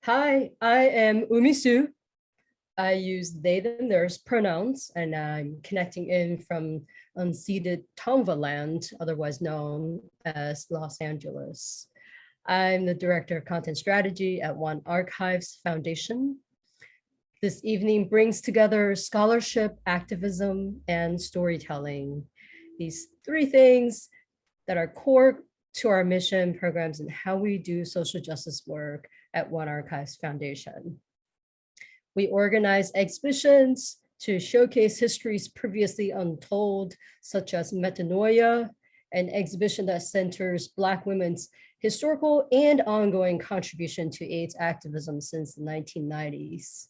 Hi, I am Umisu. I use they, them, theirs pronouns, and I'm connecting in from unceded Tongva land, otherwise known as Los Angeles. I'm the Director of Content Strategy at One Archives Foundation. This evening brings together scholarship, activism, and storytelling. These three things that are core to our mission, programs, and how we do social justice work at One Archives Foundation. We organize exhibitions to showcase histories previously untold, such as Metanoia, an exhibition that centers Black women's historical and ongoing contribution to AIDS activism since the 1990s.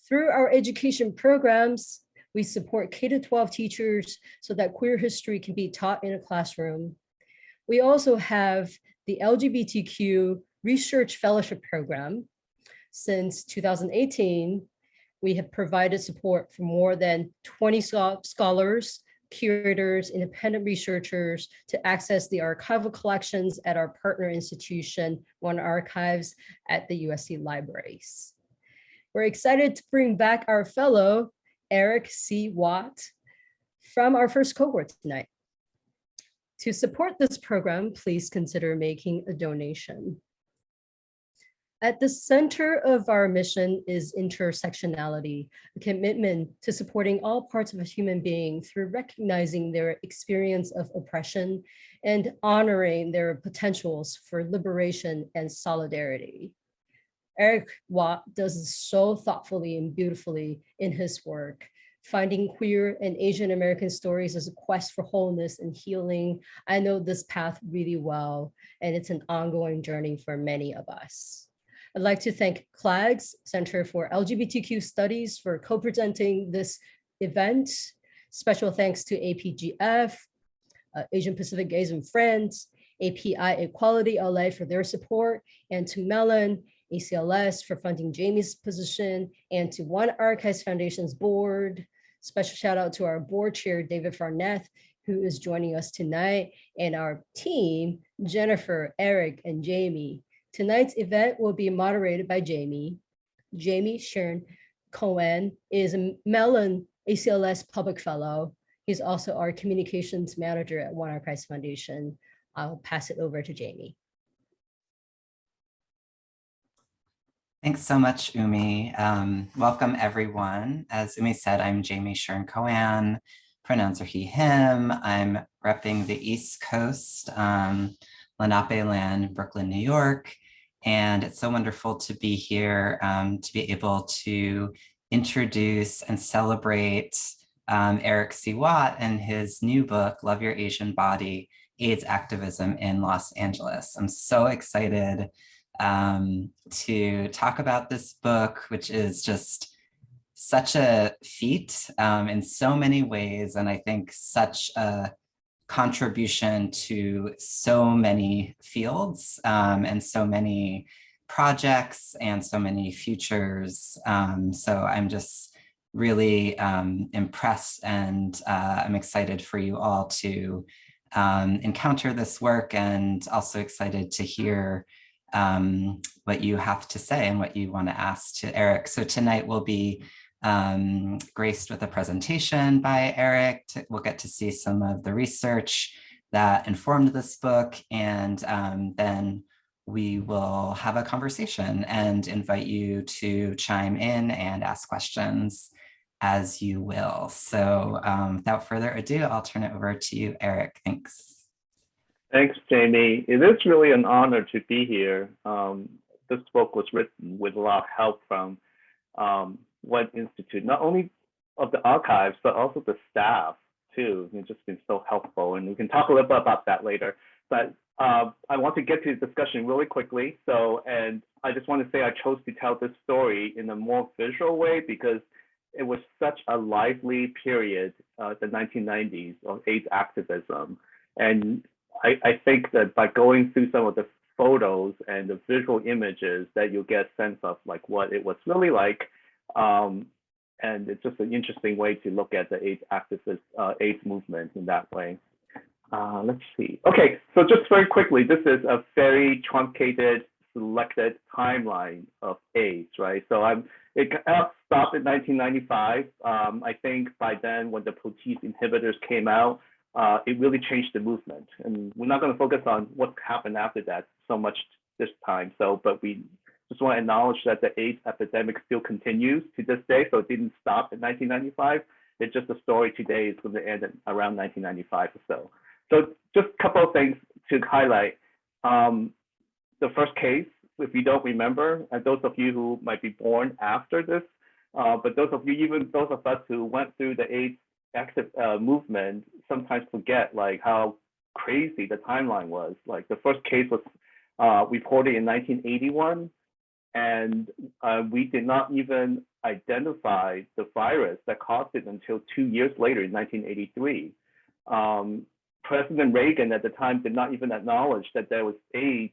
Through our education programs, we support K-12 teachers so that queer history can be taught in a classroom. We also have the LGBTQ Research Fellowship Program. Since 2018, we have provided support for more than 20 scholars, curators, independent researchers to access the archival collections at our partner institution, One Archives at the USC Libraries. We're excited to bring back our fellow, Eric C. Watt, from our first cohort tonight. To support this program, please consider making a donation. At the center of our mission is intersectionality, a commitment to supporting all parts of a human being through recognizing their experience of oppression and honoring their potentials for liberation and solidarity. Eric Watt does this so thoughtfully and beautifully in his work, finding queer and Asian American stories as a quest for wholeness and healing. I know this path really well, and it's an ongoing journey for many of us. I'd like to thank CLAGS, Center for LGBTQ Studies, for co-presenting this event. Special thanks to APGF, Asian Pacific Gays and Friends, API Equality LA for their support, and to Mellon, ACLS for funding Jamie's position, and to One Archives Foundation's board. Special shout out to our board chair, David Farneth, who is joining us tonight, and our team, Jennifer, Eric, and Jamie. Tonight's event will be moderated by Jamie. Jamie Sharon Cohen is a Mellon ACLS Public Fellow. He's also our communications manager at One Archives Foundation. I'll pass it over to Jamie. Thanks so much, Umi. Welcome, everyone. As Umi said, I'm Jamie Sharon Cohen. Pronouns are he, him. I'm repping the East Coast, Lenape land, Brooklyn, New York. And it's so wonderful to be here, to be able to introduce and celebrate Eric C. Watt and his new book, Love Your Asian Body, AIDS Activism in Los Angeles. I'm so excited to talk about this book, which is just such a feat in so many ways, and I think such a contribution to so many fields and so many projects and so many futures. So I'm just really impressed, and I'm excited for you all to encounter this work, and also excited to hear what you have to say and what you want to ask to Eric. So tonight we'll be graced with a presentation by Eric. We'll get to see some of the research that informed this book, and then we will have a conversation and invite you to chime in and ask questions as you will. So without further ado, I'll turn it over to you, Eric. Thanks. Thanks, Jamie. It is really an honor to be here. This book was written with a lot of help from One Institute, not only of the archives, but also the staff too. It's just been so helpful, and we can talk a little bit about that later. But I want to get to the discussion really quickly. And I just want to say I chose to tell this story in a more visual way because it was such a lively period, the 1990s of AIDS activism. And I think that by going through some of the photos and the visual images that you'll get a sense of like what it was really like. And it's just an interesting way to look at the AIDS activist, AIDS movement in that way. Let's see. Okay, so just very quickly, this is a very truncated selected timeline of AIDS, right? So it stopped in 1995. I think by then, when the protease inhibitors came out, it really changed the movement. And we're not going to focus on what happened after that so much this time. So, but we just want to acknowledge that the AIDS epidemic still continues to this day. So it didn't stop in 1995. It's just a story today is going to end around 1995 or so. So just a couple of things to highlight. The first case, if you don't remember, and those of you who might be born after this, but those of you, even those of us who went through the AIDS active movement, sometimes forget like how crazy the timeline was. Like the first case was reported in 1981, and we did not even identify the virus that caused it until 2 years later in 1983. President Reagan at the time did not even acknowledge that there was AIDS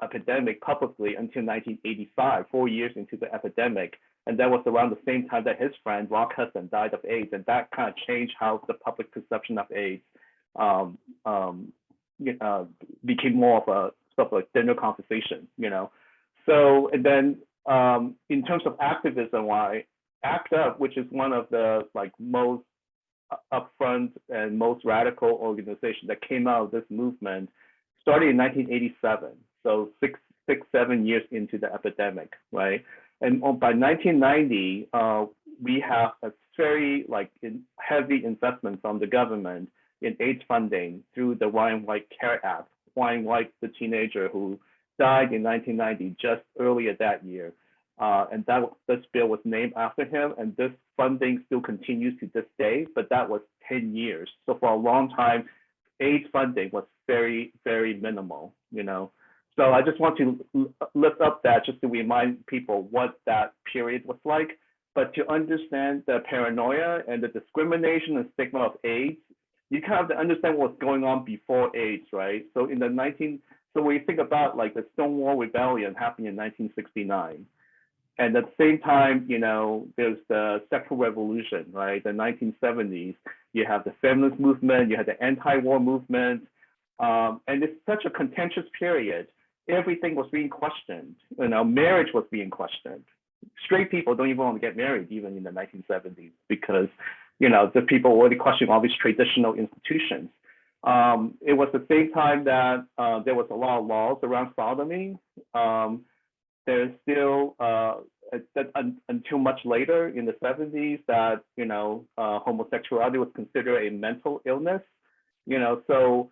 epidemic publicly until 1985, 4 years into the epidemic. And that was around the same time that his friend, Rock Hudson, died of AIDS. And that kind of changed how the public perception of AIDS became more of a sort of a dinner conversation, you know. So, and then in terms of activism, why ACT UP, which is one of the like most upfront and most radical organizations that came out of this movement, started in 1987. So 7 years into the epidemic, right? And by 1990, we have a very heavy investment from the government in AIDS funding through the Ryan White CARE Act. Ryan White, the teenager who died in 1990, just earlier that year. And this bill was named after him, and this funding still continues to this day, but that was 10 years. So for a long time, AIDS funding was very, very minimal, you know. So I just want to lift up that just to remind people what that period was like. But to understand the paranoia and the discrimination and stigma of AIDS, you kind of have to understand what's going on before AIDS, right? So in the so when you think about like the Stonewall Rebellion happening in 1969, and at the same time, you know, there's the sexual revolution, right? The 1970s, you have the feminist movement, you have the anti-war movement, and it's such a contentious period. Everything was being questioned. You know, marriage was being questioned. Straight people don't even want to get married, even in the 1970s, because, you know, the people were already questioning all these traditional institutions. It was the same time that there was a lot of laws around sodomy. There's still, until much later in the 70s, that, you know, homosexuality was considered a mental illness. You know, so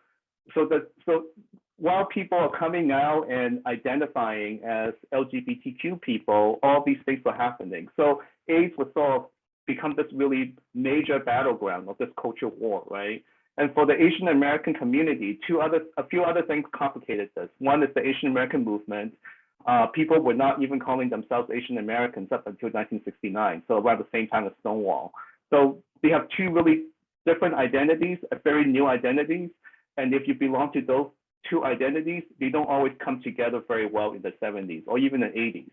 while people are coming out and identifying as LGBTQ people, all these things were happening. So AIDS was sort of become this really major battleground of this culture war, right? And for the Asian American community, a few other things complicated this. One is the Asian American movement. People were not even calling themselves Asian Americans up until 1969, so around the same time as Stonewall. So they have two really different identities, very new identities. And if you belong to those two identities, they don't always come together very well in the 70s or even the 80s,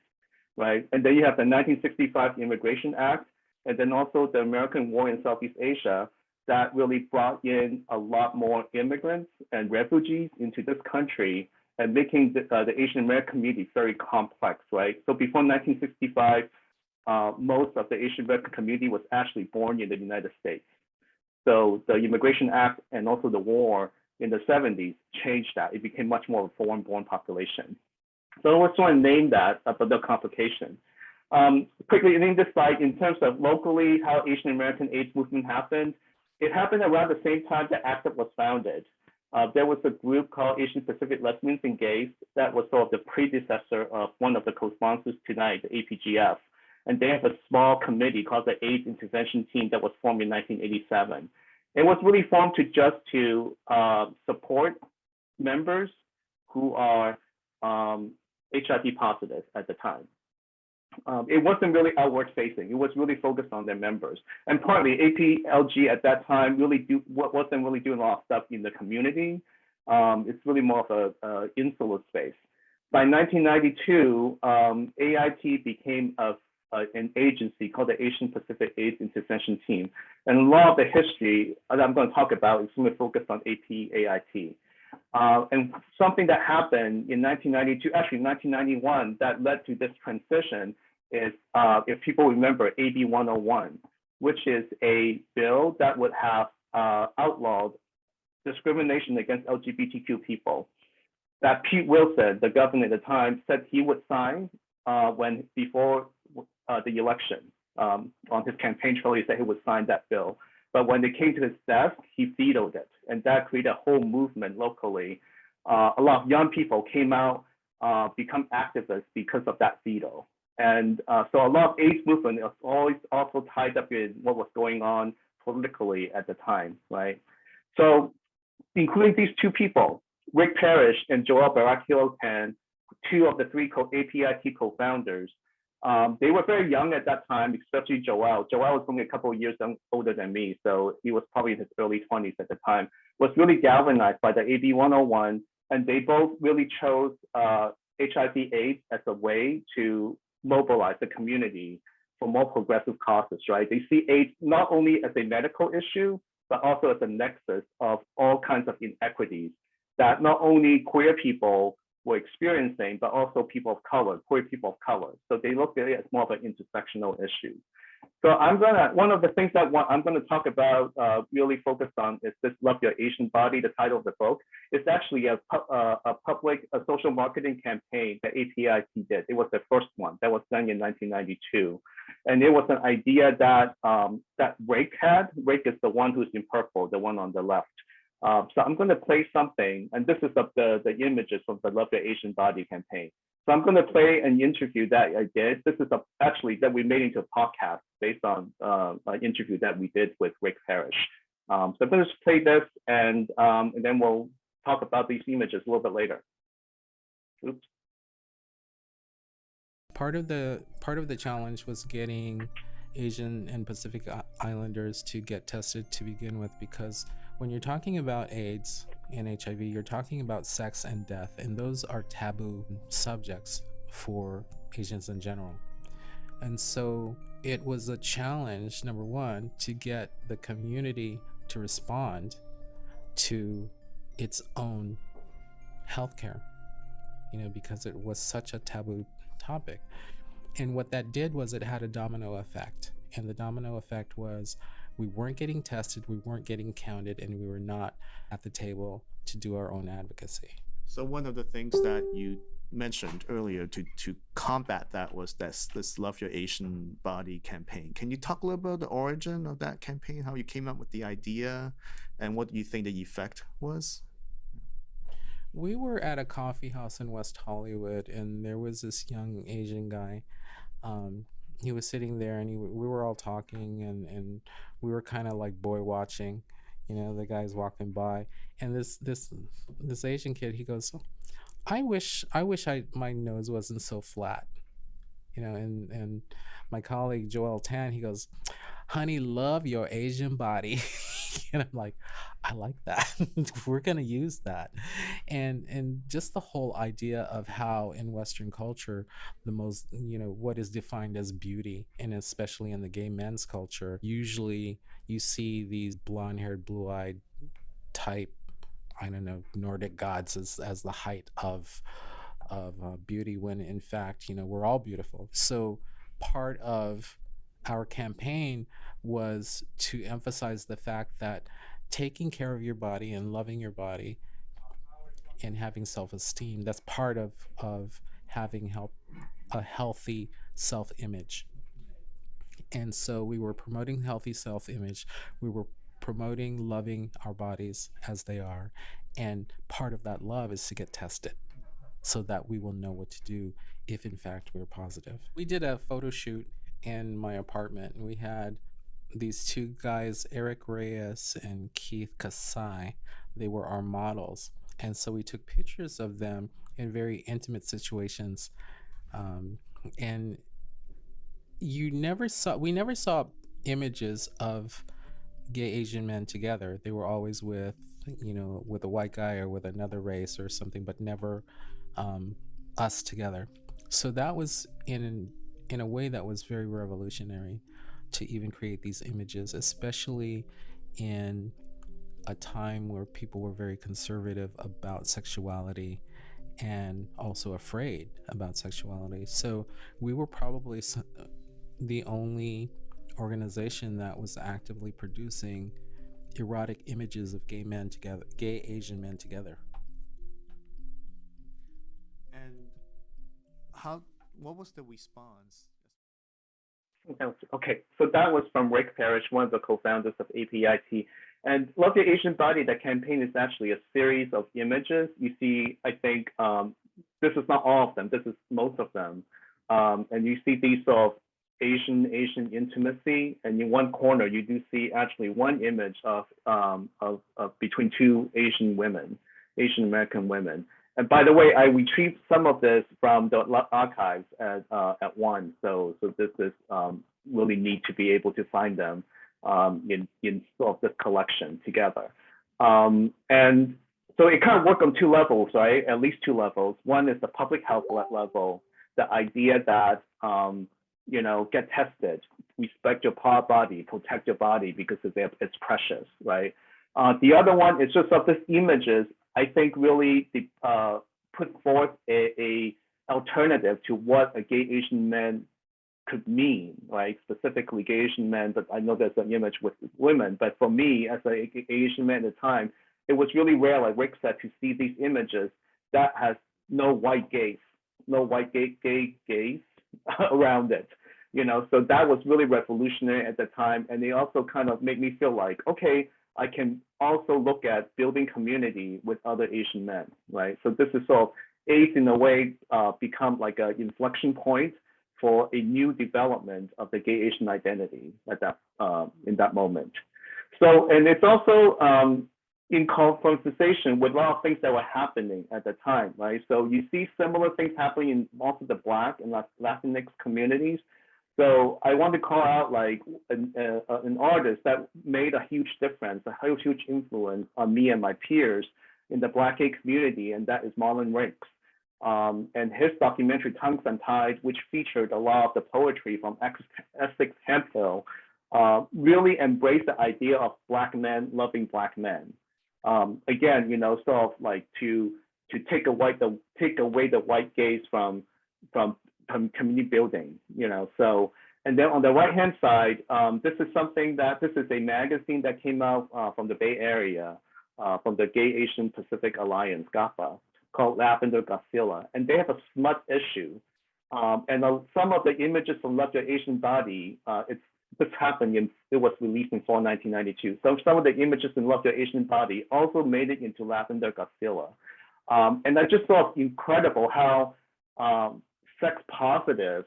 right? And then you have the 1965 Immigration Act, and then also the American War in Southeast Asia that really brought in a lot more immigrants and refugees into this country and making the Asian American community very complex, right? So before 1965, most of the Asian American community was actually born in the United States. So the Immigration Act and also the war in the 70s changed that. It became much more of a foreign-born population. So I just want to name that, but the complication. Quickly, in this slide, in terms of locally how Asian American AIDS movement happened, it happened around the same time that ACT UP was founded. There was a group called Asian Pacific Lesbians and Gays that was sort of the predecessor of one of the co-sponsors tonight, the APGF. And they have a small committee called the AIDS Intervention Team that was formed in 1987. It was really formed to support members who are HIV positive at the time. It wasn't really outward facing. It was really focused on their members. And partly APLG at that time wasn't really doing a lot of stuff in the community. It's really more of a insular space. By 1992, AIT became an agency called the Asian Pacific AIDS Intervention Team. And a lot of the history that I'm going to talk about is really focused on APAIT. And something that happened in 1992, actually 1991, that led to this transition is, if people remember, AB 101, which is a bill that would have outlawed discrimination against LGBTQ people. That Pete Wilson, the governor at the time, said he would sign before the election. On his campaign trail, he said he would sign that bill. But when it came to his desk, he vetoed it. And that created a whole movement locally. A lot of young people came out, become activists because of that veto. And so a lot of AIDS movement is always also tied up in what was going on politically at the time, right? So including these two people, Rick Parrish and Joel Barakilo-Tan, two of the three APIT co-founders, they were very young at that time, especially Joel. Joel was only a couple of years older than me, so he was probably in his early 20s at the time, was really galvanized by the AB 101, and they both really chose HIV/AIDS as a way to mobilize the community for more progressive causes, right? They see AIDS not only as a medical issue, but also as a nexus of all kinds of inequities that not only queer people were experiencing, but also people of color, queer people of color. So they looked at it as more of an intersectional issue. So one of the things that I'm gonna talk about, really focus on is this Love Your Asian Body, the title of the book. It's actually a social marketing campaign that APIT did. It was the first one that was done in 1992. And it was an idea that, that Rake had. Rake is the one who's in purple, the one on the left. So I'm gonna play something, and this is the images from the Love Your Asian Body campaign. So I'm going to play an interview that I did. This is actually that we made into a podcast based on an interview that we did with Rick Parrish. So I'm going to just play this, and then we'll talk about these images a little bit later. Oops. Part of the challenge was getting Asian and Pacific Islanders to get tested to begin with, because when you're talking about AIDS and HIV, you're talking about sex and death, and those are taboo subjects for Asians in general. And so it was a challenge, number one, to get the community to respond to its own healthcare, because it was such a taboo topic. And what that did was it had a domino effect. And the domino effect was we weren't getting tested, we weren't getting counted, and we were not at the table to do our own advocacy. So one of the things that you mentioned earlier to combat that was this Love Your Asian Body campaign. Can you talk a little about the origin of that campaign, how you came up with the idea, and what you think the effect was? We were at a coffee house in West Hollywood, and there was this young Asian guy. He was sitting there, and we were all talking, and we were kind of like boy watching, the guys walking by, and this Asian kid, he goes, I wish my nose wasn't so flat, and my colleague Joel Tan, he goes, honey, love your Asian body. And I'm like, I like that. We're gonna use that. And just the whole idea of how in Western culture, the most, what is defined as beauty, and especially in the gay men's culture, usually you see these blonde-haired, blue-eyed type, Nordic gods as the height of beauty, when in fact, we're all beautiful. So part of our campaign was to emphasize the fact that taking care of your body and loving your body and having self-esteem, that's part of having a healthy self-image. And so we were promoting healthy self-image. We were promoting loving our bodies as they are. And part of that love is to get tested so that we will know what to do if in fact we're positive. We did a photo shoot in my apartment, and we had these two guys, Eric Reyes and Keith Kasai. They were our models. And so we took pictures of them in very intimate situations. And we never saw images of gay Asian men together. They were always with a white guy or with another race or something, but never us together. So that was in a way that was very revolutionary, to even create these images, especially in a time where people were very conservative about sexuality and also afraid about sexuality. So we were probably the only organization that was actively producing erotic images of gay men together, gay Asian men together. And what was the response? Okay, so that was from Rick Parrish, one of the co-founders of APIT. And Love Your Asian Body, that campaign is actually a series of images. You see, I think this is not all of them, this is most of them. And you see these sort of Asian intimacy, and in one corner you do see actually one image of between two Asian women, Asian American women. And by the way, I retrieved some of this from the archives at one, so this is really neat to be able to find them in sort of this collection together. And so it kind of worked on two levels, right? At least two levels. One is the public health level, the idea that you know, get tested, respect your body, protect your body because it's precious, right? The other one is just of these images, I think really put forth a alternative to what a gay Asian man could mean, right? Specifically gay Asian men, but I know there's an image with women, but for me as an Asian man at the time, it was really rare, like Rick said, to see these images that has no white gaze, no white gay gaze around it, you know, so that was really revolutionary at the time. And they also kind of made me feel like, okay, I can also look at building community with other Asian men, right? So this is sort of AIDS in a way become like an inflection point for a new development of the gay Asian identity at that in that moment. So, and it's also in conversation with a lot of things that were happening at the time, right? So you see similar things happening in also the Black and Latinx communities. So I want to call out like an artist that made a huge difference, a huge influence on me and my peers in the Black gay community, and that is Marlon Riggs. And his documentary Tongues Untied, which featured a lot of the poetry from Essex Hemphill, really embraced the idea of Black men loving Black men. Again, you know, sort of like to take away the white gaze from community building, you know. So, and then on the right hand side, this is a magazine that came out from the Bay Area, from the Gay Asian Pacific Alliance, GAPA, called Lavender Godzilla, and they have a smut issue. And some of the images from Love Your Asian Body, this happened it was released in fall 1992. So some of the images in Love Your Asian Body also made it into Lavender Godzilla. And I just thought incredible how sex positive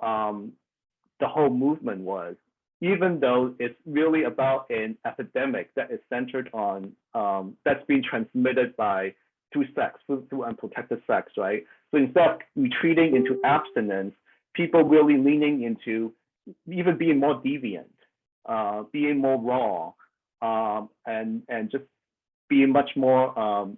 the whole movement was, even though it's really about an epidemic that is centered on, that's being transmitted through sex, through unprotected sex, right? So instead of retreating into abstinence, people really leaning into even being more deviant, being more raw, and just being much more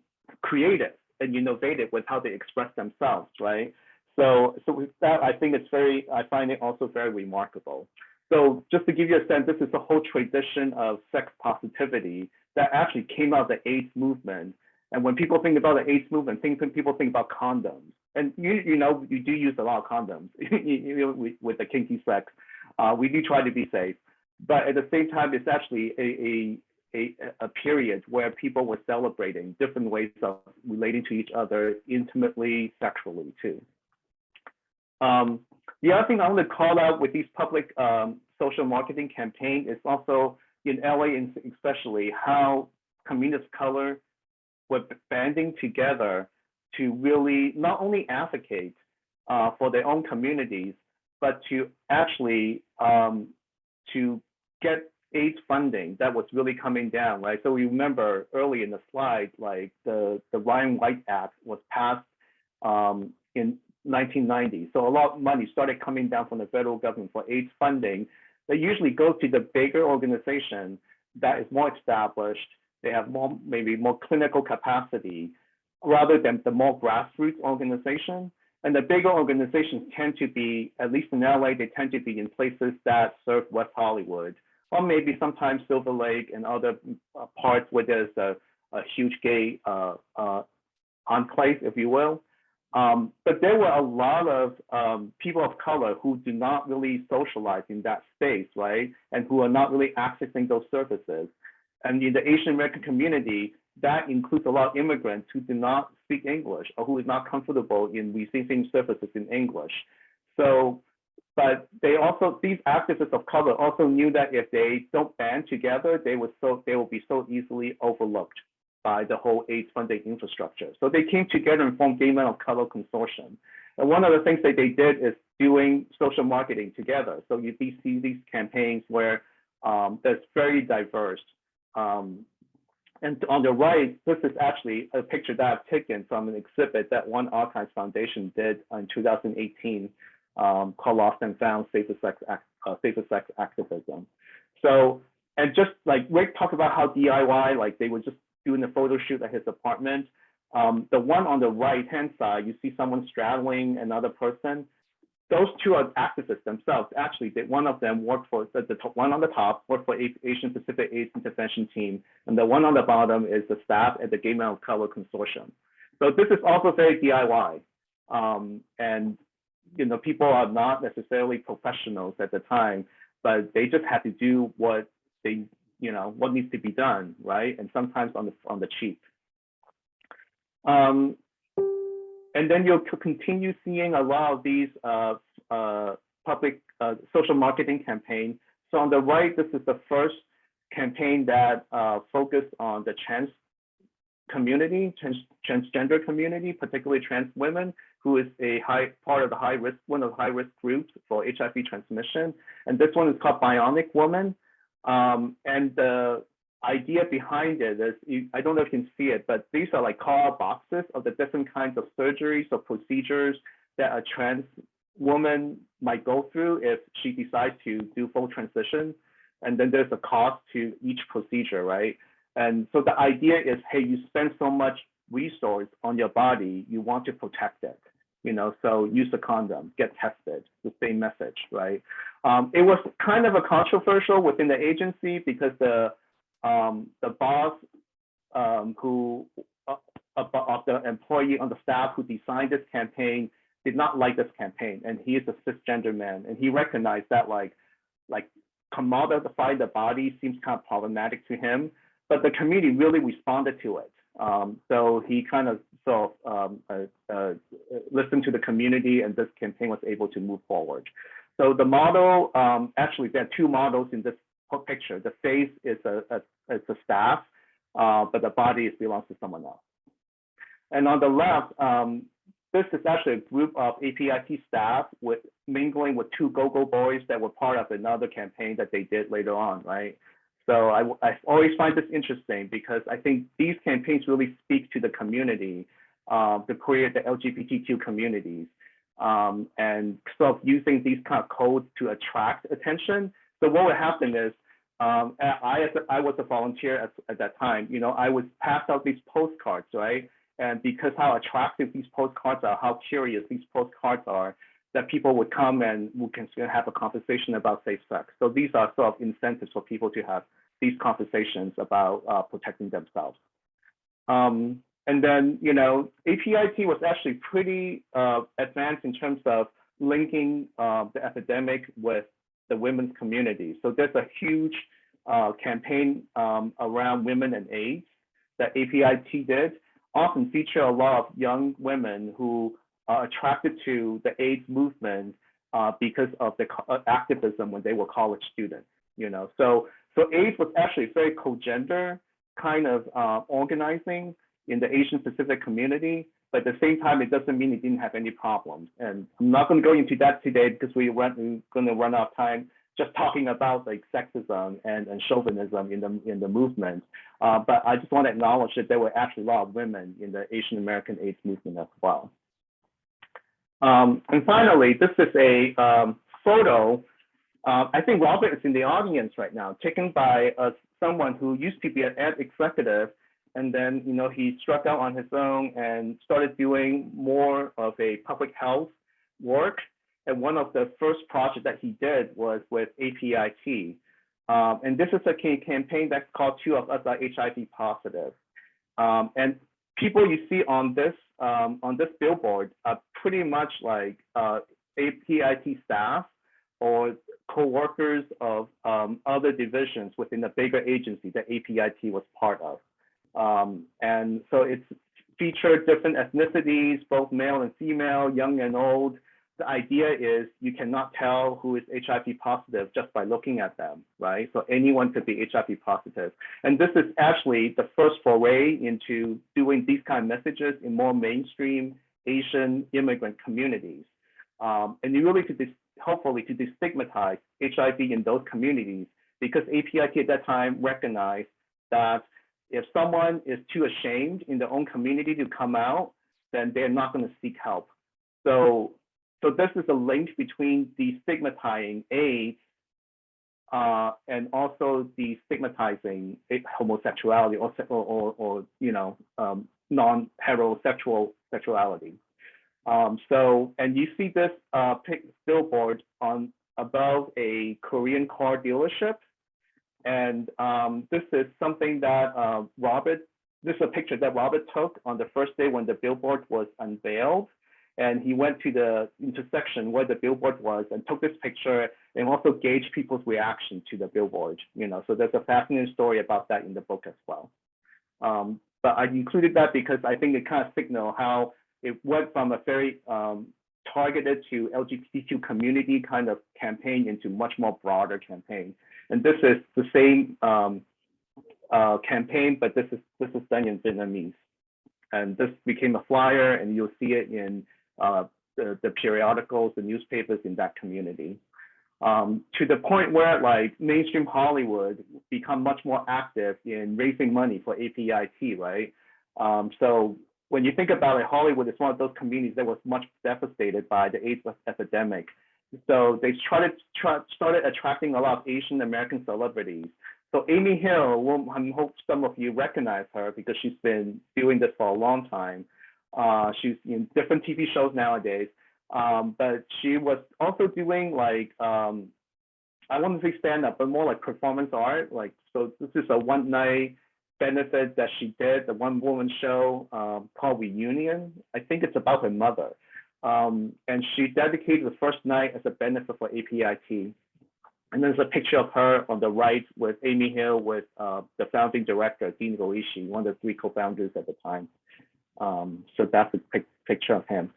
creative and innovative with how they express themselves, right? So with that, I find it also very remarkable. So just to give you a sense, this is a whole tradition of sex positivity that actually came out of the AIDS movement. And when people think about the AIDS movement, people think about condoms. And you know, you do use a lot of condoms with the kinky sex. We do try to be safe, but at the same time, it's actually a period where people were celebrating different ways of relating to each other intimately, sexually too. The other thing I want to call out with these public social marketing campaign is also in LA, especially how communities of color were banding together to really not only advocate for their own communities, but to actually to get AIDS funding that was really coming down, right? So we remember early in the slide, like the Ryan White Act was passed in 1990. So a lot of money started coming down from the federal government for AIDS funding that usually goes to the bigger organization that is more established. They have maybe more clinical capacity rather than the more grassroots organization. And the bigger organizations tend to be, at least in LA, they tend to be in places that serve West Hollywood or maybe sometimes Silver Lake and other parts where there's a huge gay enclave, if you will. But there were a lot of people of color who do not really socialize in that space, right? And who are not really accessing those services. And in the Asian American community, that includes a lot of immigrants who do not speak English or who is not comfortable in receiving services in English. So, but they also, these activists of color also knew that if they don't band together, they will be so easily overlooked by the whole AIDS funding infrastructure. So they came together and formed Gay Men of Color Consortium. And one of the things that they did is doing social marketing together. So you see these campaigns where that's very diverse. And on the right, this is actually a picture that I've taken from an exhibit that One Archives Foundation did in 2018 called Lost and Found, Safer Sex Activism. So, and just like Rick talked about how DIY, like they were just doing a photo shoot at his apartment. The one on the right-hand side, you see someone straddling another person. Those two are activists themselves. Actually, one of them worked for, the one on the top worked for Asian Pacific AIDS Intervention Team, and the one on the bottom is the staff at the Gay Men of Color Consortium. So this is also very DIY. And people are not necessarily professionals at the time, but they just had to do what they, what needs to be done, right? And sometimes on the cheap. And then you'll continue seeing a lot of these public social marketing campaigns. So on the right, this is the first campaign that focused on the trans community, transgender community, particularly trans women, who is a part of the one of the high risk groups for HIV transmission. And this one is called Bionic Woman. And the idea behind it is, I don't know if you can see it, but these are like call-out boxes of the different kinds of surgeries or procedures that a trans woman might go through if she decides to do full transition. And then there's a cost to each procedure, right? And so the idea is, hey, you spend so much resource on your body, you want to protect it, so use a condom, get tested, the same message, right? It was kind of a controversial within the agency because the boss who of the employee on the staff who designed this campaign did not like this campaign, and he is a cisgender man, and he recognized that like commodifying the body seems kind of problematic to him, but the community really responded to it. So he kind of listened to the community, and this campaign was able to move forward. So the model, actually, there are two models in this picture. The face is a staff, but the body belongs to someone else. And on the left, this is actually a group of APIT staff mingling with two go-go boys that were part of another campaign that they did later on, right? So I always find this interesting because I think these campaigns really speak to the community, to create the LGBTQ communities, and sort of using these kind of codes to attract attention. So what would happen is, I was a volunteer at that time, I would pass out these postcards, right? And because how attractive these postcards are, how curious these postcards are, that people would come and we can have a conversation about safe sex. So these are sort of incentives for people to have these conversations about protecting themselves. And then, APIT was actually pretty advanced in terms of linking the epidemic with the women's community. So there's a huge campaign around women and AIDS that APIT did, often feature a lot of young women who are attracted to the AIDS movement because of the activism when they were college students, So AIDS was actually very co-gender kind of organizing in the Asian Pacific community, but at the same time, it doesn't mean it didn't have any problems. And I'm not going to go into that today because we're going to run out of time just talking about like sexism and chauvinism in the movement. But I just want to acknowledge that there were actually a lot of women in the Asian American AIDS movement as well. And finally, this is a photo. I think Robert is in the audience right now, taken by someone who used to be an ad executive, and then he struck out on his own and started doing more of a public health work. And one of the first projects that he did was with APIT. And this is a campaign that's called Two of Us Are HIV Positive. And people you see on this billboard are pretty much like APIT staff or co-workers of other divisions within the bigger agency that APIT was part of. And so it's featured different ethnicities, both male and female, young and old. The idea is you cannot tell who is HIV positive just by looking at them, right? So anyone could be HIV positive. And this is actually the first foray into doing these kind of messages in more mainstream Asian immigrant communities. And you really could hopefully to destigmatize HIV in those communities, because APIT at that time recognized that if someone is too ashamed in their own community to come out, then they're not going to seek help. So this is a link between destigmatizing AIDS and also destigmatizing homosexuality or non-heterosexual sexuality. And you see this billboard on above a Korean car dealership. And this is something that this is a picture that Robert took on the first day when the billboard was unveiled. And he went to the intersection where the billboard was and took this picture and also gauged people's reaction to the billboard. So there's a fascinating story about that in the book as well. But I included that because I think it kind of signals how it went from a very targeted to LGBTQ community kind of campaign into much more broader campaign. And this is the same campaign, but this is done in Vietnamese. And this became a flyer, and you'll see it in the periodicals, the newspapers in that community. To the point where like mainstream Hollywood become much more active in raising money for APIT, right? So when you think about it, Hollywood is one of those communities that was much devastated by the AIDS epidemic. So they started attracting a lot of Asian American celebrities. So Amy Hill, I hope some of you recognize her because she's been doing this for a long time. She's in different TV shows nowadays, but she was also doing like, I want to say stand-up, but more like performance art. Like, so this is a one-night benefit that she did, the one-woman show called Reunion. I think it's about her mother. And she dedicated the first night as a benefit for APIT. And there's a picture of her on the right with Amy Hill, with the founding director, Dean Goishi, one of the three co-founders at the time. So that's a picture of him.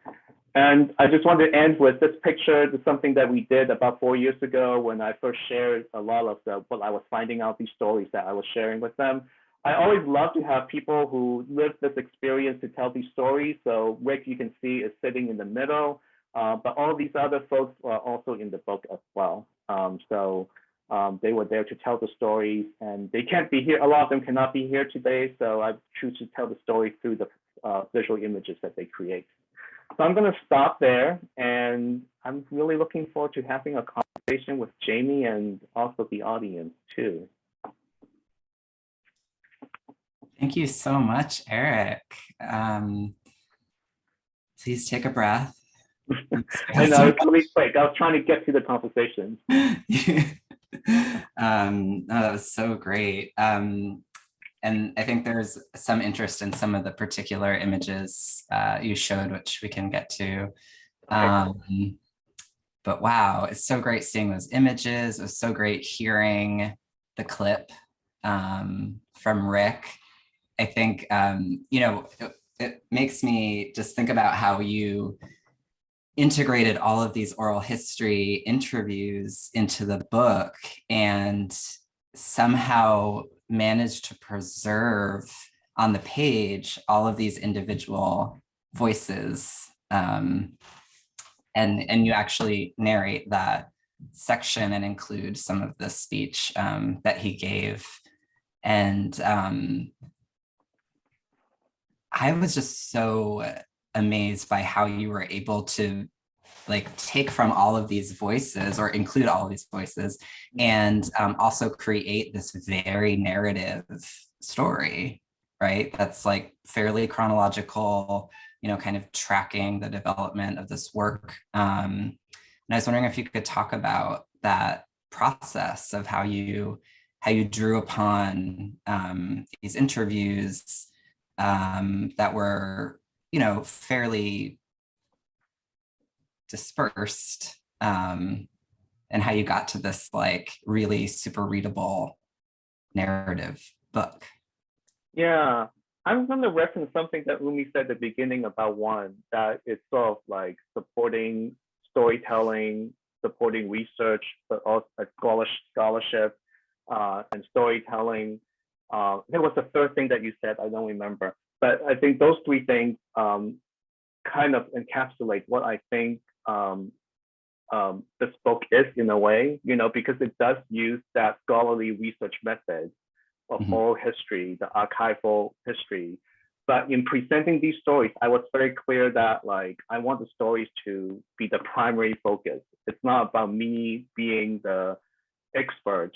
And I just wanted to end with this picture. It's something that we did about 4 years ago when I first shared a lot of what I was finding out, these stories that I was sharing with them. I always love to have people who live this experience to tell these stories. So Rick, you can see, is sitting in the middle, but all these other folks are also in the book as well. They were there to tell the stories, and they can't be here. A lot of them cannot be here today, so I choose to tell the story through the visual images that they create. So I'm going to stop there, and I'm really looking forward to having a conversation with Jamie and also the audience too. Thank you so much, Eric. Please take a breath. I know, it's really quick. I was trying to get to the conversation. No, that was so great. And I think there's some interest in some of the particular images you showed, which we can get to. But wow, it's so great seeing those images. It was so great hearing the clip from Rick. I think, it makes me just think about how you integrated all of these oral history interviews into the book and somehow managed to preserve on the page all of these individual voices. And you actually narrate that section and include some of the speech that he gave. And I was just so amazed by how you were able to like take from all of these voices or include all of these voices and also create this very narrative story, right? That's like fairly chronological, kind of tracking the development of this work. And I was wondering if you could talk about that process of how you drew upon these interviews that were, fairly dispersed, and how you got to this like really super readable narrative book. Yeah, I'm going to reference something that Umi said at the beginning about one, that it's sort of like supporting storytelling, supporting research, but also scholarship and storytelling. There was a third thing that you said, I don't remember. But I think those three things kind of encapsulate what I think this book is in a way, because it does use that scholarly research method of oral history, the archival history. But in presenting these stories, I was very clear that like I want the stories to be the primary focus. It's not about me being the expert,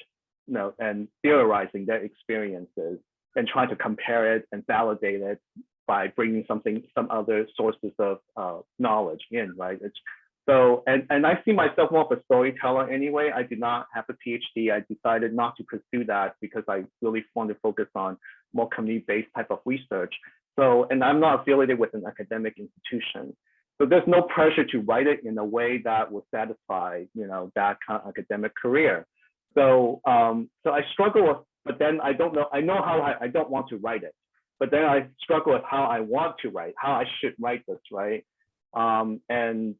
and theorizing their experiences and trying to compare it and validate it by bringing some other sources of knowledge in, right? So, and I see myself more of a storyteller anyway. I did not have a PhD. I decided not to pursue that because I really want to focus on more community-based type of research. So, and I'm not affiliated with an academic institution. So there's no pressure to write it in a way that will satisfy, that kind of academic career. So, so I struggle with, but then I don't know, I know how I don't want to write it, but then I struggle with how I want to write, how I should write this, right? And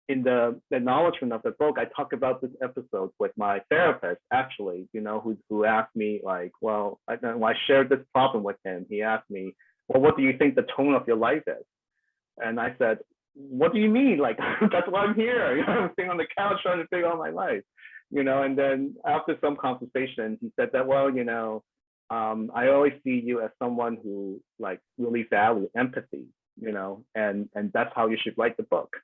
in the acknowledgement of the book, I talk about this episode with my therapist, actually, who asked me like, well, when I shared this problem with him, he asked me, well, what do you think the tone of your life is? And I said, what do you mean? Like, that's why I'm here. I'm sitting on the couch trying to figure out my life, and then after some conversation, he said that, well, I always see you as someone who like really value empathy, and that's how you should write the book.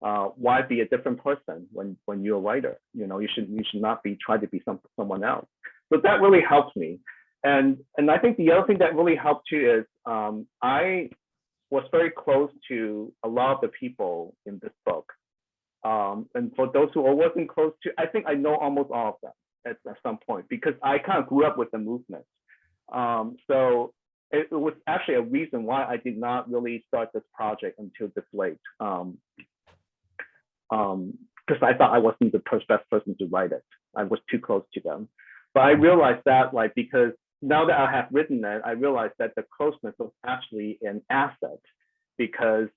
Why be a different person when you're a writer? You should not be trying to be someone else. So that really helped me. And I think the other thing that really helped too is I was very close to a lot of the people in this book. And for those who I wasn't close to, I think I know almost all of them at some point because I kind of grew up with the movement. So it was actually a reason why I did not really start this project until this late. Because I thought I wasn't the best person to write it. I was too close to them. But I realized that like, because now that I have written it, I realized that the closeness was actually an asset because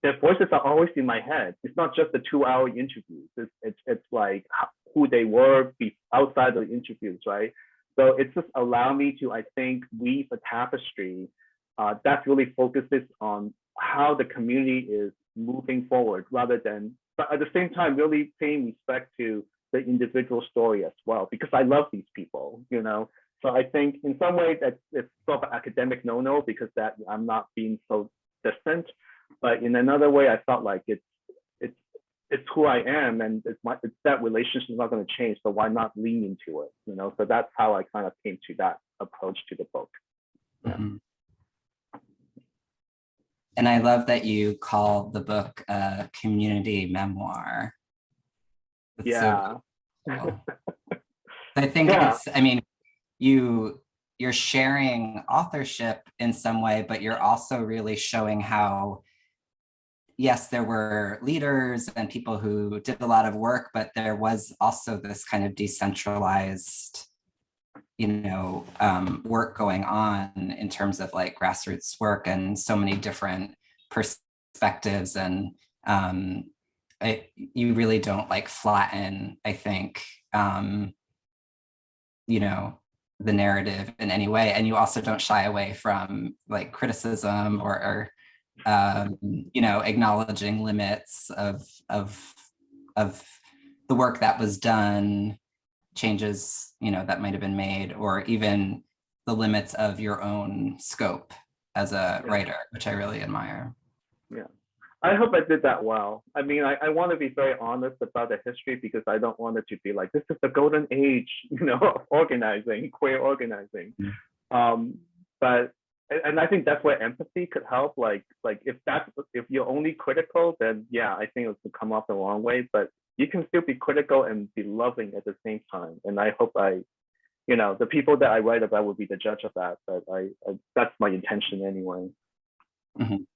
their voices are always in my head. It's not just the 2-hour interviews. It's like who they were outside of the interviews, right? So it just allowed me to, I think, weave a tapestry that really focuses on how the community is moving forward rather than, but at the same time, really paying respect to the individual story as well, because I love these people, So I think in some ways that it's sort of an academic no-no because that I'm not being so distant, but in another way, I felt like it's who I am and it's that relationship is not going to change. So why not lean into it, So that's how I kind of came to that approach to the book. Yeah. Mm-hmm. And I love that you call the book a community memoir. It's yeah. So cool. I think you're sharing authorship in some way, but you're also really showing how, yes, there were leaders and people who did a lot of work, but there was also this kind of decentralized work going on in terms of like grassroots work and so many different perspectives. And you really don't like flatten, I think, the narrative in any way. And you also don't shy away from like criticism or acknowledging limits of the work that was done, changes, that might have been made, or even the limits of your own scope as a writer, which I really admire. Yeah, I hope I did that well. I mean, I want to be very honest about the history because I don't want it to be like, this is the golden age, of organizing, queer organizing. But I think that's where empathy could help. Like if you're only critical, then yeah, I think it would come off the wrong way. But you can still be critical and be loving at the same time. And I hope the people that I write about will be the judge of that. But that's my intention anyway. Mhm.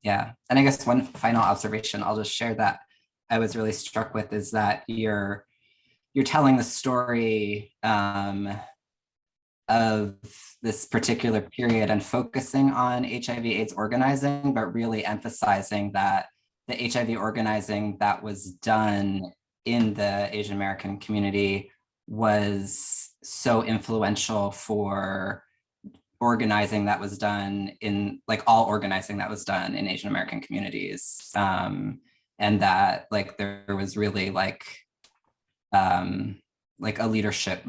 Yeah, and I guess one final observation I'll just share that I was really struck with is that you're telling the story of this particular period and focusing on HIV/AIDS organizing, but really emphasizing that the HIV organizing that was done in the Asian American community was so influential for organizing that was done in, like, all organizing that was done in Asian American communities. And that, like, there was really like a leadership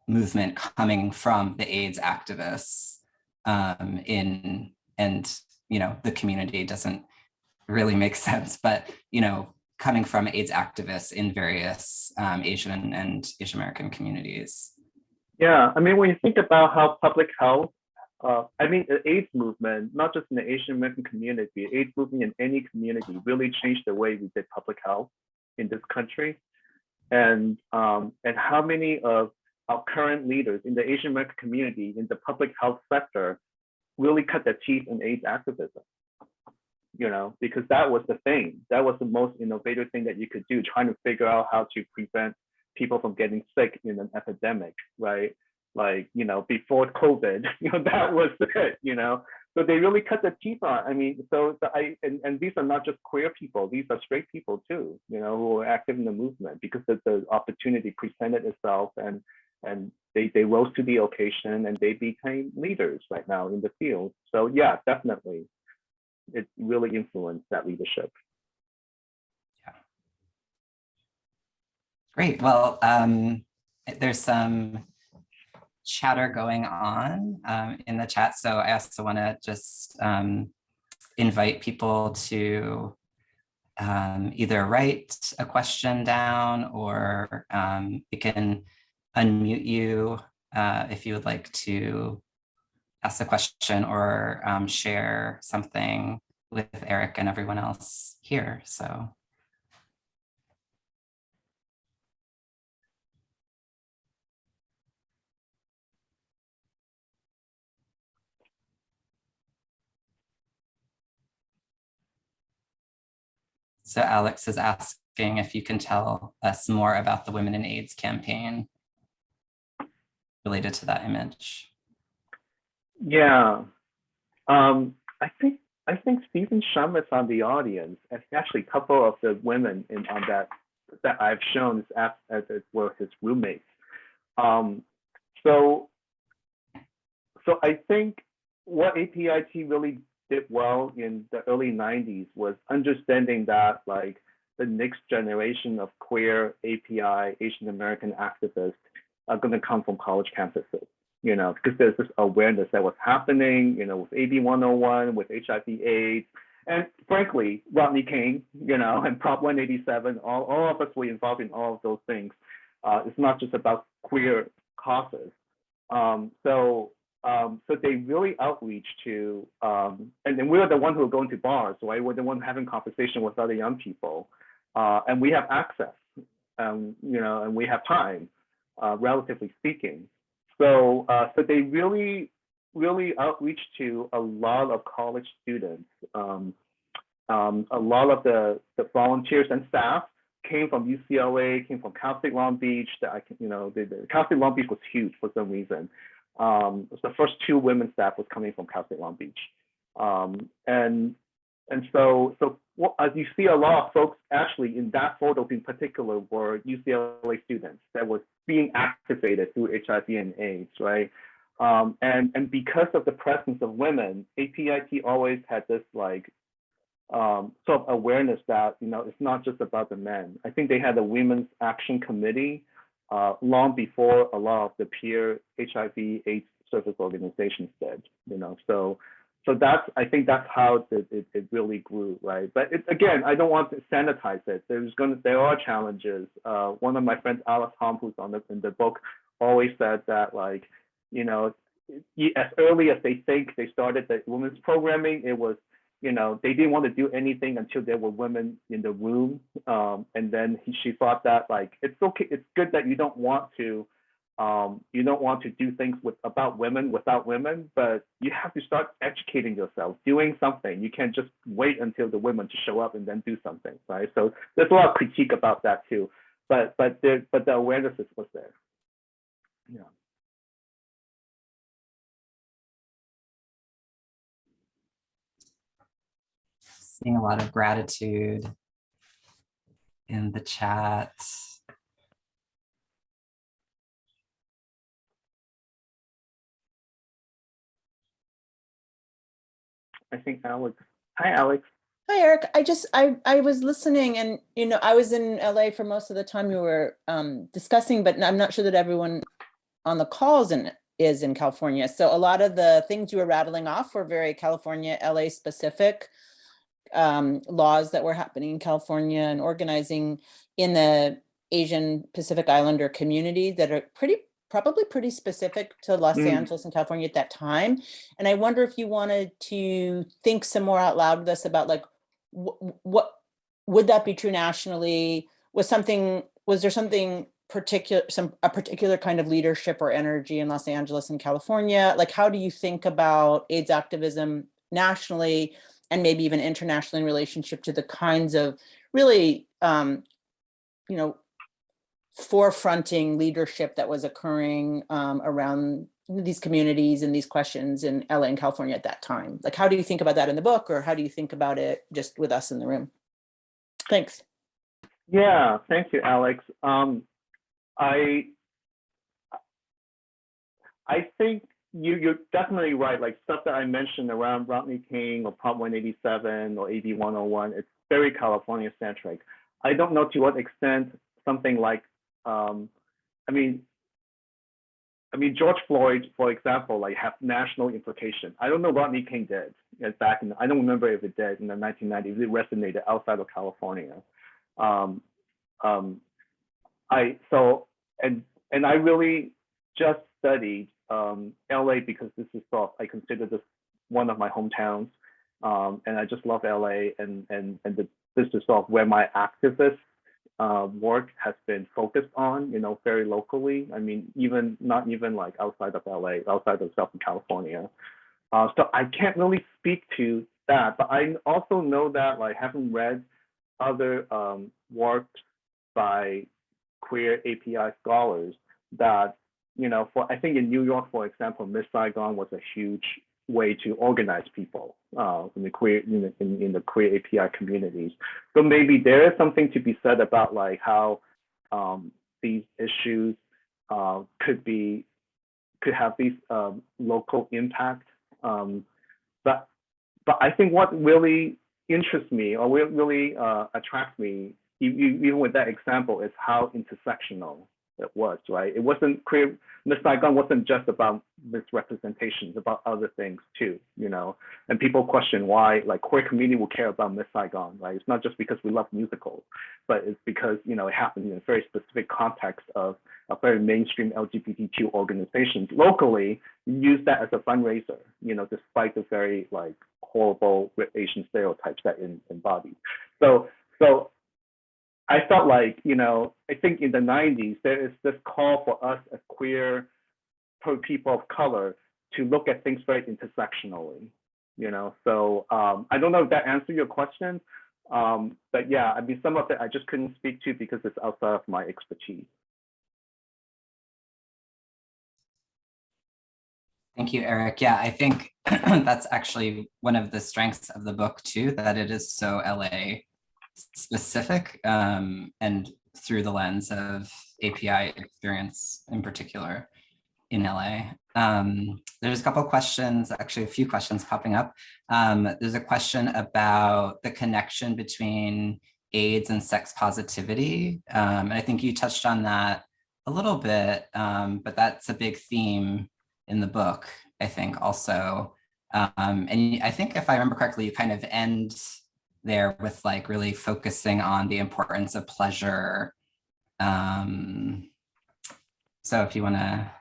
movement coming from the AIDS activists and the community doesn't really make sense, but coming from AIDS activists in various Asian and Asian American communities. Yeah, I mean, when you think about how public health, the AIDS movement, not just in the Asian American community, AIDS movement in any community really changed the way we did public health in this country. And how many of our current leaders in the Asian American community in the public health sector really cut their teeth in AIDS activism, because that was the thing. That was the most innovative thing that you could do, trying to figure out how to prevent people from getting sick in an epidemic, right? Like, before COVID, that was it, So they really cut the teeth on. I mean, and these are not just queer people, these are straight people too, who are active in the movement because the opportunity presented itself and they rose to the occasion and they became leaders right now in the field. So yeah, definitely. It really influenced that leadership. Yeah. Great. Well, there's some chatter going on in the chat. So I also want to just invite people to either write a question down or we can unmute you if you would like to ask a question or share something with Eric and everyone else here. So. So Alex is asking if you can tell us more about the Women in AIDS campaign related to that image. Yeah, I think Stephen Shum is on the audience, and actually a couple of the women on that I've shown as were his roommates. So I think what APIT really did well in the early 90s was understanding that, like, the next generation of queer API Asian American activists are going to come from college campuses, because there's this awareness that was happening, with AB 101, with HIV/AIDS, and frankly, Rodney King, and Prop 187, all of us were involved in all of those things. It's not just about queer causes. So they really outreach to, and then we were the one who were going to bars, right? We're the one having conversation with other young people, and we have access, and we have time, relatively speaking. So they really outreach to a lot of college students. A lot of the volunteers and staff came from UCLA, came from Cal State Long Beach. The Cal State Long Beach was huge for some reason. The first 2 women staff was coming from Cal State Long Beach, and so as you see, a lot of folks actually in that photo in particular were UCLA students that was being activated through HIV and AIDS, right? And because of the presence of women, APIT always had this sort of awareness that it's not just about the men. I think they had a women's action committee long before a lot of the peer HIV/AIDS service organizations did. So I think that's how it really grew, right? But again, I don't want to sanitize it. There are challenges. One of my friends, Alice Hom, who's in the book, always said that, as early as they think they started the women's programming, it was they didn't want to do anything until there were women in the room. And then she thought that like, it's okay, it's good that you don't want to do things about women without women, but you have to start educating yourself, doing something. You can't just wait until the women to show up and then do something, right? So there's a lot of critique about that too, but the awareness was there. Yeah. Seeing a lot of gratitude in the chat. I think Alex. Hi, Alex. Hi, Eric. I was listening, and I was in LA for most of the time you were discussing, but I'm not sure that everyone on the calls is in California. So a lot of the things you were rattling off were very California, LA specific laws that were happening in California and organizing in the Asian Pacific Islander community that are probably pretty specific to Los Angeles and California at that time. And I wonder if you wanted to think some more out loud with us about like, what would that be true nationally? Was there something particular, a particular kind of leadership or energy in Los Angeles and California? Like, how do you think about AIDS activism nationally and maybe even internationally in relationship to the kinds of really, forefronting leadership that was occurring around these communities and these questions in LA and California at that time? Like, how do you think about that in the book, or how do you think about it just with us in the room? Thanks. Yeah, thank you, Alex. I think you're definitely right. Like stuff that I mentioned around Rodney King or Prop 187 or AB 101, it's very California centric. I don't know to what extent something like, George Floyd, for example, like have national implication. I don't know Rodney King did I don't remember if it did in the 1990s. It resonated outside of California. I really just studied LA because this is I consider this one of my hometowns, and I just love LA, and this is where my activist work has been focused on, very locally. I mean, not even like outside of LA, outside of Southern California. So I can't really speak to that, but I also know that, like, having read other works by queer API scholars, that I think in New York, for example, Miss Saigon was a huge way to organize people in the queer API communities. So maybe there is something to be said about like how these issues could have these local impact. But I think what really interests me, or what really attracts me, even with that example, is how intersectional it was, right? It wasn't queer. Miss Saigon wasn't just about misrepresentations, about other things too, and people question why like queer community will care about Miss Saigon, right? It's not just because we love musicals, but it's because, it happened in a very specific context of a very mainstream LGBTQ organizations locally use that as a fundraiser, despite the very like horrible Asian stereotypes that embodied. So I felt like, I think in the 90s, there is this call for us as queer people of color to look at things very intersectionally, So I don't know if that answered your question, but yeah, I mean, some of it I just couldn't speak to because it's outside of my expertise. Thank you, Eric. Yeah, I think that's actually one of the strengths of the book too, that it is so LA specific, and through the lens of API experience in particular in LA. There's a couple of questions, actually a few questions popping up. There's a question about the connection between AIDS and sex positivity. And I think you touched on that a little bit, but that's a big theme in the book, I think also. And I think if I remember correctly, you kind of end there with like really focusing on the importance of pleasure. So if you want to.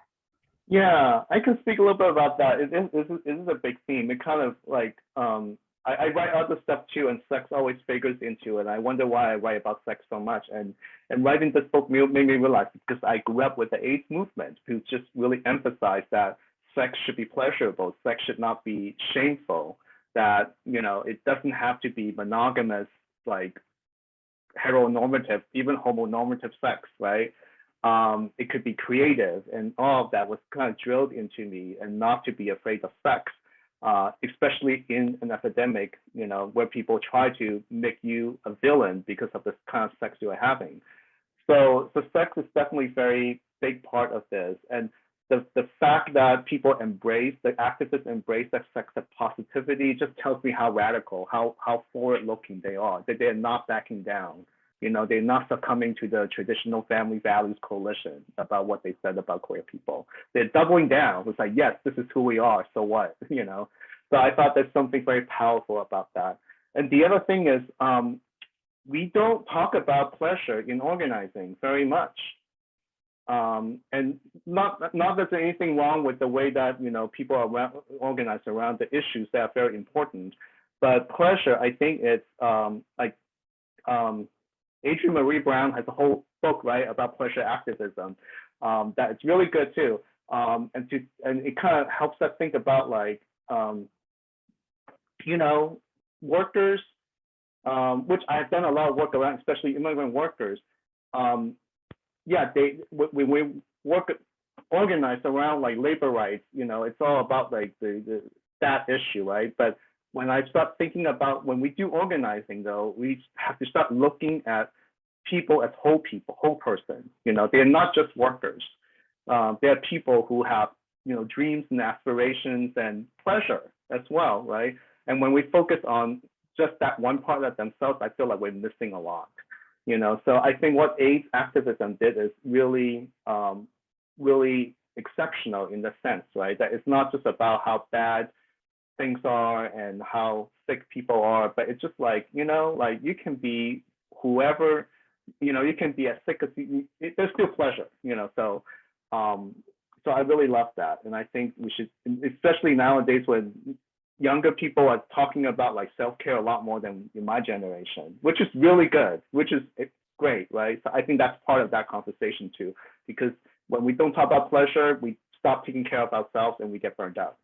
Yeah, I can speak a little bit about that. It is a big theme. It kind of like I write other stuff too, and sex always figures into it. I wonder why I write about sex so much. And writing this book made me realize, because I grew up with the AIDS movement, who just really emphasized that sex should be pleasurable, sex should not be shameful, that, you know, it doesn't have to be monogamous, like heteronormative, even homonormative sex, right? It could be creative, and all of that was kind of drilled into me, and not to be afraid of sex, especially in an epidemic, you know, where people try to make you a villain because of the kind of sex you are having. So sex is definitely a very big part of this. And the fact that people embrace, the activists embrace that sex positivity just tells me how radical, how forward-looking they are, that they're not backing down. You know, they're not succumbing to the traditional family values coalition about what they said about queer people. They're doubling down. It's like, yes, this is who we are, so what, you know? So I thought there's something very powerful about that. And the other thing is, we don't talk about pleasure in organizing very much. And not that there's anything wrong with the way that, you know, people are organized around the issues that are very important, but pleasure, I think it's Adrienne Marie Brown has a whole book, right, about pleasure activism, that it's really good too, and it kind of helps us think about, like, you know, workers, which I've done a lot of work around, especially immigrant workers. Yeah, when we work organized around like labor rights, you know, it's all about like that issue, right? But when I start thinking about when we do organizing, though, we have to start looking at people as whole people, whole person. You know, they're not just workers. They're people who have, you know, dreams and aspirations and pleasure as well, right? And when we focus on just that one part of themselves, I feel like we're missing a lot. You know, so I think what AIDS activism did is really, really exceptional in the sense, right? That it's not just about how bad things are and how sick people are, but it's just like, you know, like you can be whoever, you know, you can be as sick as there's still pleasure, you know. So so I really love that. And I think we should, especially nowadays when younger people are talking about like self-care a lot more than in my generation, which is really good, which is great, right? So I think that's part of that conversation too, because when we don't talk about pleasure, we stop taking care of ourselves and we get burned out.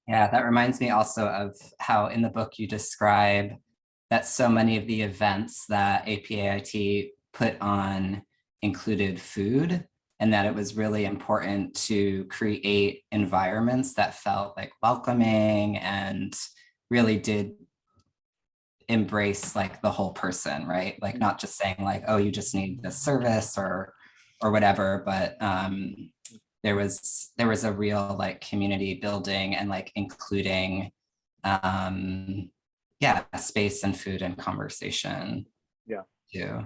Yeah, that reminds me also of how in the book you describe that so many of the events that APAIT put on included food, and that it was really important to create environments that felt like welcoming and really did embrace like the whole person, right? Like not just saying like, oh, you just need this service or whatever, but there was a real like community building and like including yeah, space and food and conversation. Yeah. Too.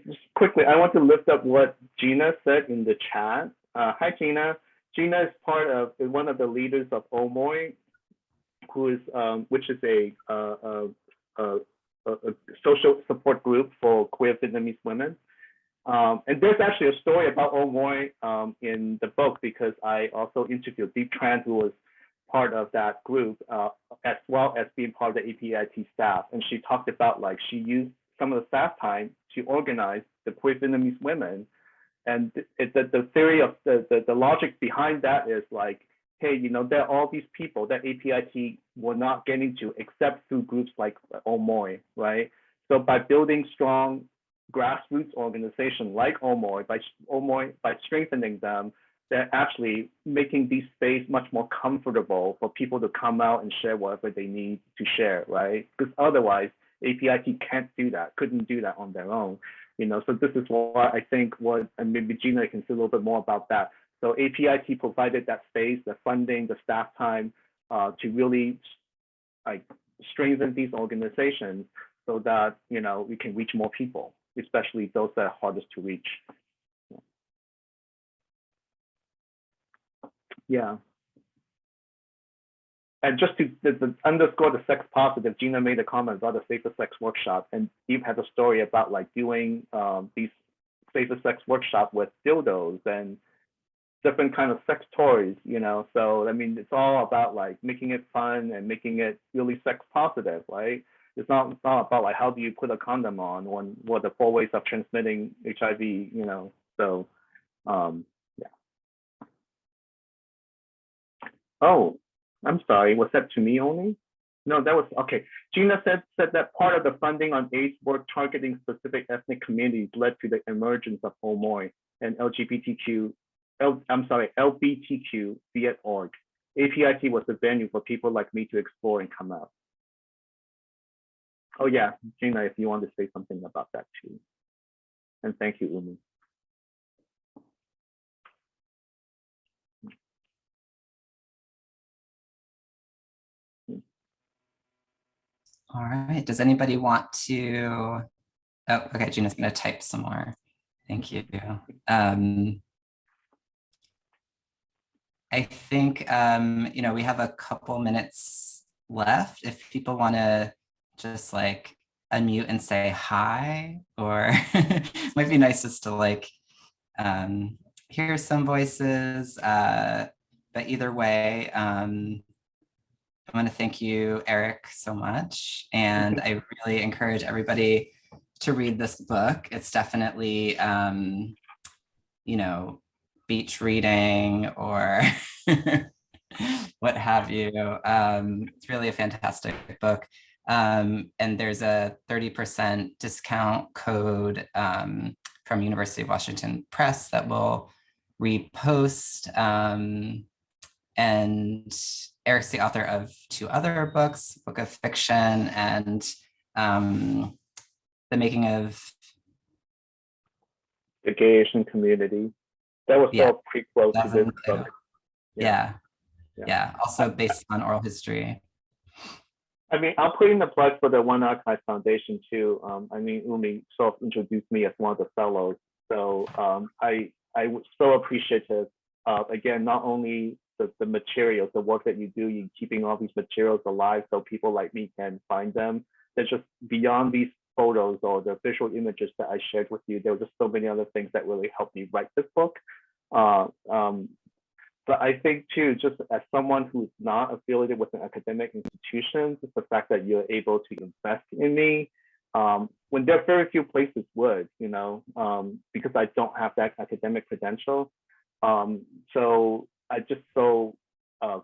Just quickly, I want to lift up what Gina said in the chat. Hi, Gina. Gina is part of one of the leaders of OMOI, who is which is a social support group for queer Vietnamese women. And there's actually a story about OMOI in the book, because I also interviewed Deep Tran, who was part of that group, as well as being part of the APAIT staff. And she talked about like she used some of the staff time to organize the queer Vietnamese women. And the theory of the logic behind that is like, hey, you know, there are all these people that APAIT were not getting to except through groups like OMOI, right? So by building strong grassroots organization like OMOI, by strengthening them, they're actually making these space much more comfortable for people to come out and share whatever they need to share, right? Because otherwise, APAIT can't do that, couldn't do that on their own, you know. So this is why I think and maybe Gina can say a little bit more about that. So APAIT provided that space, the funding, the staff time to really like strengthen these organizations so that, you know, we can reach more people, especially those that are hardest to reach. Yeah. And just to underscore the sex positive, Gina made a comment about the safer sex workshop, and Eve has a story about like doing these safer sex workshop with dildos and different kind of sex toys, you know. So I mean, it's all about like making it fun and making it really sex positive, right? It's not about like how do you put a condom on when what the 4 ways of transmitting HIV, you know. So yeah. Oh, I'm sorry. Was that to me only? No, that was okay. Gina said that part of the funding on AIDS work targeting specific ethnic communities led to the emergence of HOMOI and LBTQ.org. APIT was the venue for people like me to explore and come out. Oh yeah, Gina, if you want to say something about that too. And thank you, Umi. All right, does anybody want to, oh, okay, Gina's gonna type some more. Thank you. I think, you know, we have a couple minutes left. If people wanna just like unmute and say hi, or might be nice just to like hear some voices, but either way, I want to thank you, Eric, so much. And I really encourage everybody to read this book. It's definitely, you know, beach reading or what have you. It's really a fantastic book. And there's a 30% discount code from University of Washington Press that will repost. And Eric's the author of 2 other books, Book of Fiction and The Making of The Gay Asian Community. That was all prequel to this book. Yeah, also based on oral history. I mean, I'll put in the plug for the One Archive Foundation too. I mean, Umi sort of introduced me as one of the fellows. So I was so appreciative of, again, not only the materials, the work that you do, you keeping all these materials alive so people like me can find them. There's just beyond these photos or the visual images that I shared with you, there were just so many other things that really helped me write this book. But I think too, just as someone who's not affiliated with an academic institution, just the fact that you're able to invest in me, when there are very few places would, you know, because I don't have that academic credential. So I just so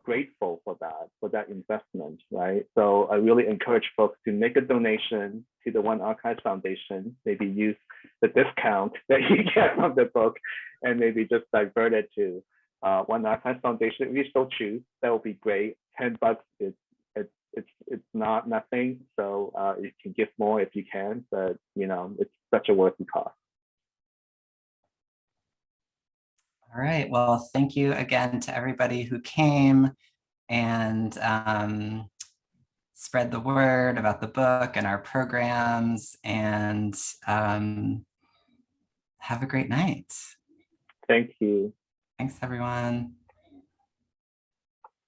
grateful for that investment, right? So I really encourage folks to make a donation to the One Archive Foundation, maybe use the discount that you get from the book and maybe just divert it to One Archive Foundation. If you so choose, that would be great. $10 is it's not nothing. So you can give more if you can, but you know, it's such a worthy cause. All right, well, thank you again to everybody who came and spread the word about the book and our programs, and have a great night. Thank you. Thanks, everyone.